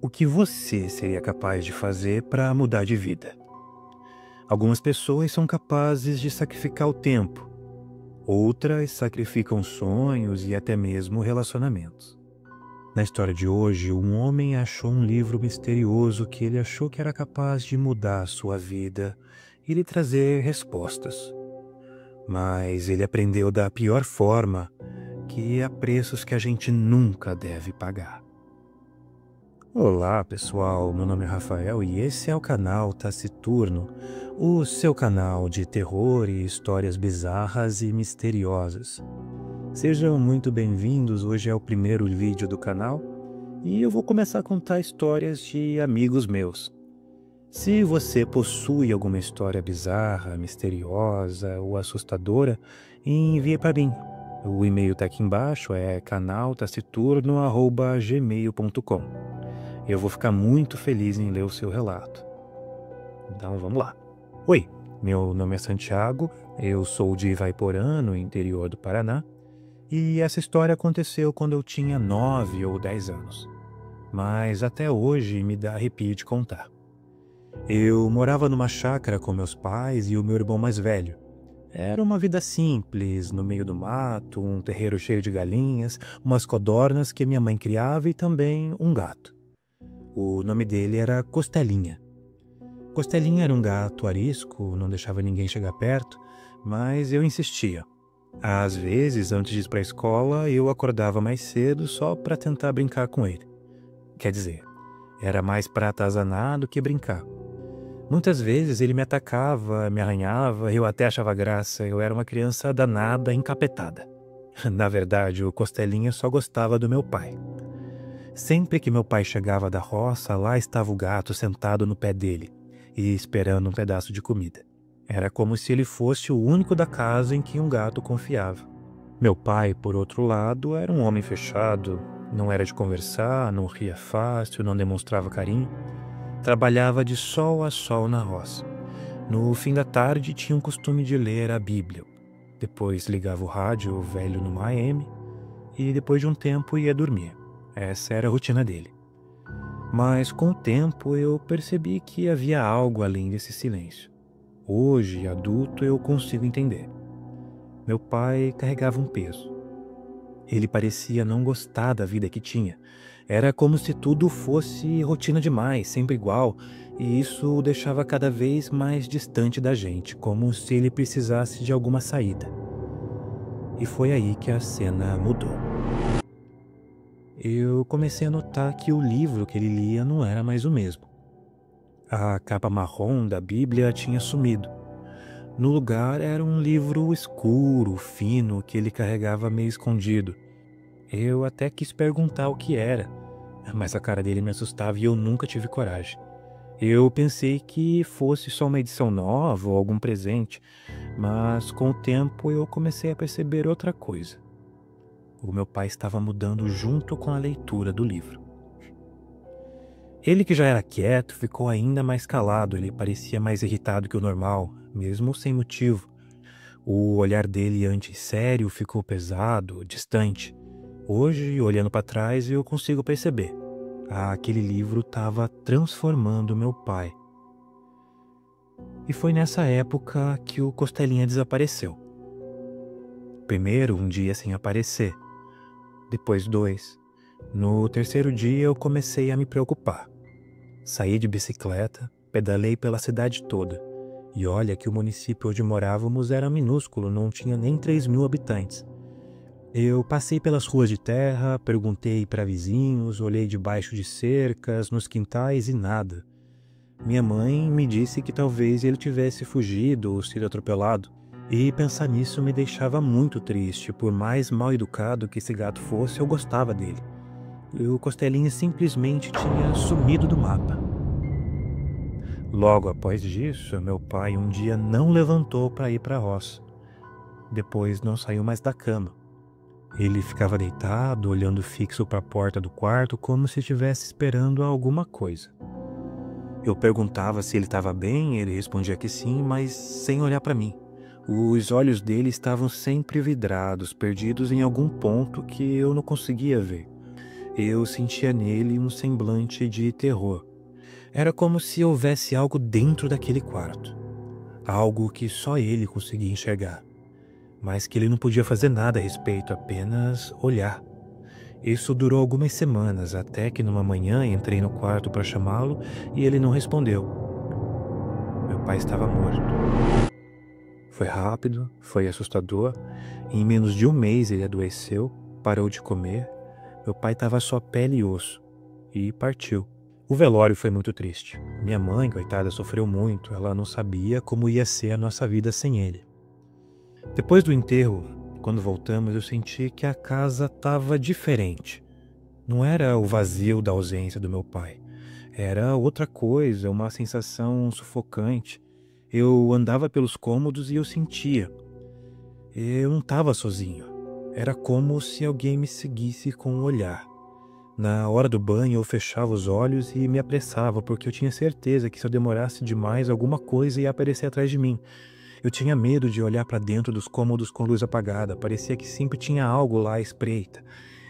O que você seria capaz de fazer para mudar de vida? Algumas pessoas são capazes de sacrificar o tempo, outras sacrificam sonhos e até mesmo relacionamentos. Na história de hoje, um homem achou um livro misterioso que ele achou que era capaz de mudar a sua vida e lhe trazer respostas. Mas ele aprendeu da pior forma, que há preços que a gente nunca deve pagar. Olá pessoal, meu nome é Rafael e esse é o canal Taciturno, o seu canal de terror e histórias bizarras e misteriosas. Sejam muito bem-vindos, hoje é o primeiro vídeo do canal e eu vou começar a contar histórias de amigos meus. Se você possui alguma história bizarra, misteriosa ou assustadora, envie para mim. O e-mail está aqui embaixo, é canaltaciturno@gmail.com. Eu vou ficar muito feliz em ler o seu relato. Então vamos lá. Oi, meu nome é Santiago, eu sou de Ivaiporã, no interior do Paraná, e essa história aconteceu quando eu tinha 9 ou 10 anos. Mas até hoje me dá arrepio de contar. Eu morava numa chácara com meus pais e o meu irmão mais velho. Era uma vida simples, no meio do mato, um terreiro cheio de galinhas, umas codornas que minha mãe criava e também um gato. O nome dele era Costelinha. Costelinha era um gato arisco, não deixava ninguém chegar perto, mas eu insistia. Às vezes, antes de ir para a escola, eu acordava mais cedo só para tentar brincar com ele. Quer dizer, era mais para atazanar do que brincar. Muitas vezes ele me atacava, me arranhava, eu até achava graça, eu era uma criança danada, encapetada. Na verdade, o Costelinha só gostava do meu pai. Sempre que meu pai chegava da roça, lá estava o gato sentado no pé dele e esperando um pedaço de comida. Era como se ele fosse o único da casa em que um gato confiava. Meu pai, por outro lado, era um homem fechado, não era de conversar, não ria fácil, não demonstrava carinho. Trabalhava de sol a sol na roça. No fim da tarde tinha o costume de ler a Bíblia. Depois ligava o rádio velho no AM e depois de um tempo ia dormir. Essa era a rotina dele. Mas com o tempo eu percebi que havia algo além desse silêncio. Hoje, adulto, eu consigo entender. Meu pai carregava um peso. Ele parecia não gostar da vida que tinha. Era como se tudo fosse rotina demais, sempre igual, e isso o deixava cada vez mais distante da gente, como se ele precisasse de alguma saída. E foi aí que a cena mudou. Eu comecei a notar que o livro que ele lia não era mais o mesmo. A capa marrom da Bíblia tinha sumido. No lugar era um livro escuro, fino, que ele carregava meio escondido. Eu até quis perguntar o que era, mas a cara dele me assustava e eu nunca tive coragem. Eu pensei que fosse só uma edição nova ou algum presente, mas com o tempo eu comecei a perceber outra coisa. O meu pai estava mudando junto com a leitura do livro. Ele, que já era quieto, ficou ainda mais calado. Ele parecia mais irritado que o normal, mesmo sem motivo. O olhar dele antes sério ficou pesado, distante. Hoje, olhando para trás, eu consigo perceber. Aquele livro estava transformando meu pai. E foi nessa época que o Costelinha desapareceu. Primeiro, um dia sem aparecer. Depois 2. No terceiro dia eu comecei a me preocupar. Saí de bicicleta, pedalei pela cidade toda. E olha que o município onde morávamos era minúsculo, não tinha nem 3.000 habitantes. Eu passei pelas ruas de terra, perguntei para vizinhos, olhei debaixo de cercas, nos quintais e nada. Minha mãe me disse que talvez ele tivesse fugido ou sido atropelado. E pensar nisso me deixava muito triste, por mais mal educado que esse gato fosse, eu gostava dele. E o Costelinha simplesmente tinha sumido do mapa. Logo após isso, meu pai um dia não levantou para ir para a roça. Depois não saiu mais da cama. Ele ficava deitado, olhando fixo para a porta do quarto, como se estivesse esperando alguma coisa. Eu perguntava se ele estava bem, ele respondia que sim, mas sem olhar para mim. Os olhos dele estavam sempre vidrados, perdidos em algum ponto que eu não conseguia ver. eu sentia nele um semblante de terror. Era como se houvesse algo dentro daquele quarto. Algo que só ele conseguia enxergar. Mas que ele não podia fazer nada a respeito, apenas olhar. Isso durou algumas semanas, até que numa manhã entrei no quarto para chamá-lo e ele não respondeu. Meu pai estava morto. Foi rápido, foi assustador. Em menos de um mês ele adoeceu, parou de comer. Meu pai estava só pele e osso e partiu. O velório foi muito triste. Minha mãe, coitada, sofreu muito. Ela não sabia como ia ser a nossa vida sem ele. Depois do enterro, quando voltamos, eu senti que a casa estava diferente. Não era o vazio da ausência do meu pai. Era outra coisa, uma sensação sufocante. Eu andava pelos cômodos e eu sentia. Eu não estava sozinho. Era como se alguém me seguisse com um olhar. Na hora do banho eu fechava os olhos e me apressava, porque eu tinha certeza que se eu demorasse demais alguma coisa ia aparecer atrás de mim. Eu tinha medo de olhar para dentro dos cômodos com luz apagada, parecia que sempre tinha algo lá à espreita.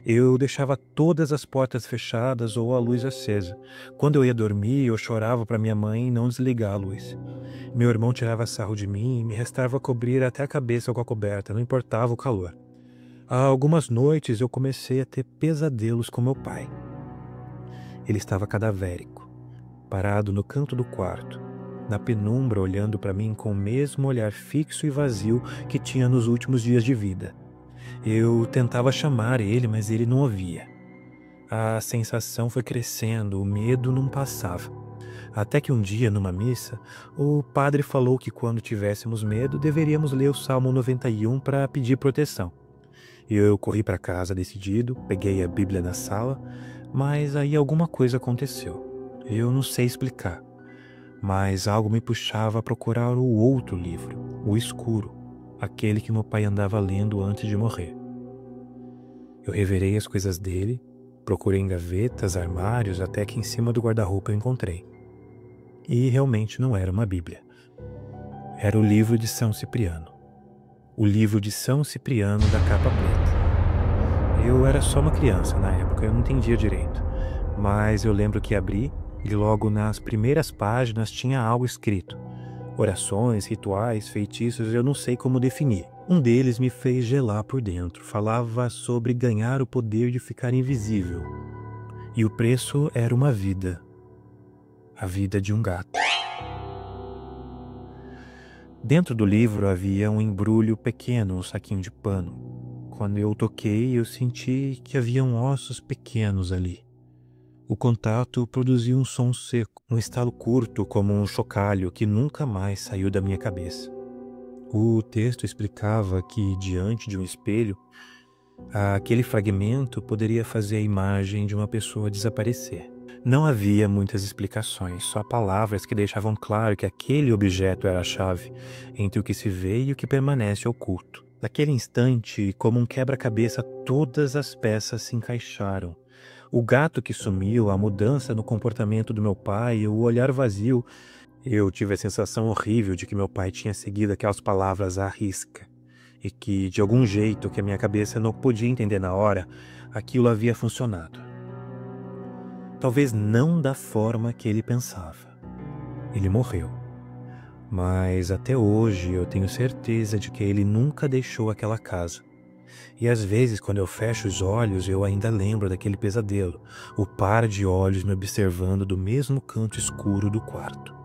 Eu deixava todas as portas fechadas ou a luz acesa. Quando eu ia dormir, eu chorava para minha mãe não desligar a luz. Meu irmão tirava sarro de mim e me restava cobrir até a cabeça com a coberta, não importava o calor. Há algumas noites eu comecei a ter pesadelos com meu pai. Ele estava cadavérico, parado no canto do quarto, na penumbra olhando para mim com o mesmo olhar fixo e vazio que tinha nos últimos dias de vida. Eu tentava chamar ele, mas ele não ouvia. A sensação foi crescendo, o medo não passava. Até que um dia, numa missa, o padre falou que quando tivéssemos medo, deveríamos ler o Salmo 91 para pedir proteção. Eu corri para casa decidido, peguei a Bíblia na sala, mas aí alguma coisa aconteceu. Eu não sei explicar, mas algo me puxava a procurar o outro livro, o escuro, aquele que meu pai andava lendo antes de morrer. Eu revirei as coisas dele, procurei em gavetas, armários, até que em cima do guarda-roupa eu encontrei. E realmente não era uma Bíblia. Era o livro de São Cipriano. O livro de São Cipriano da capa preta. Eu era só uma criança na época, eu não entendia direito. Mas eu lembro que abri e logo nas primeiras páginas tinha algo escrito. Orações, rituais, feitiços, eu não sei como definir. Um deles me fez gelar por dentro. Falava sobre ganhar o poder de ficar invisível. E o preço era uma vida. A vida de um gato. Dentro do livro havia um embrulho pequeno, um saquinho de pano. Quando eu toquei, eu senti que haviam ossos pequenos ali. O contato produziu um som seco, um estalo curto como um chocalho que nunca mais saiu da minha cabeça. O texto explicava que, diante de um espelho, aquele fragmento poderia fazer a imagem de uma pessoa desaparecer. Não havia muitas explicações, só palavras que deixavam claro que aquele objeto era a chave entre o que se vê e o que permanece oculto. Naquele instante, como um quebra-cabeça, todas as peças se encaixaram. O gato que sumiu, a mudança no comportamento do meu pai, o olhar vazio. Eu tive a sensação horrível de que meu pai tinha seguido aquelas palavras à risca e que, de algum jeito que a minha cabeça não podia entender na hora, aquilo havia funcionado. Talvez não da forma que ele pensava. Ele morreu. Mas até hoje eu tenho certeza de que ele nunca deixou aquela casa. E às vezes, quando eu fecho os olhos, eu ainda lembro daquele pesadelo, o par de olhos me observando do mesmo canto escuro do quarto.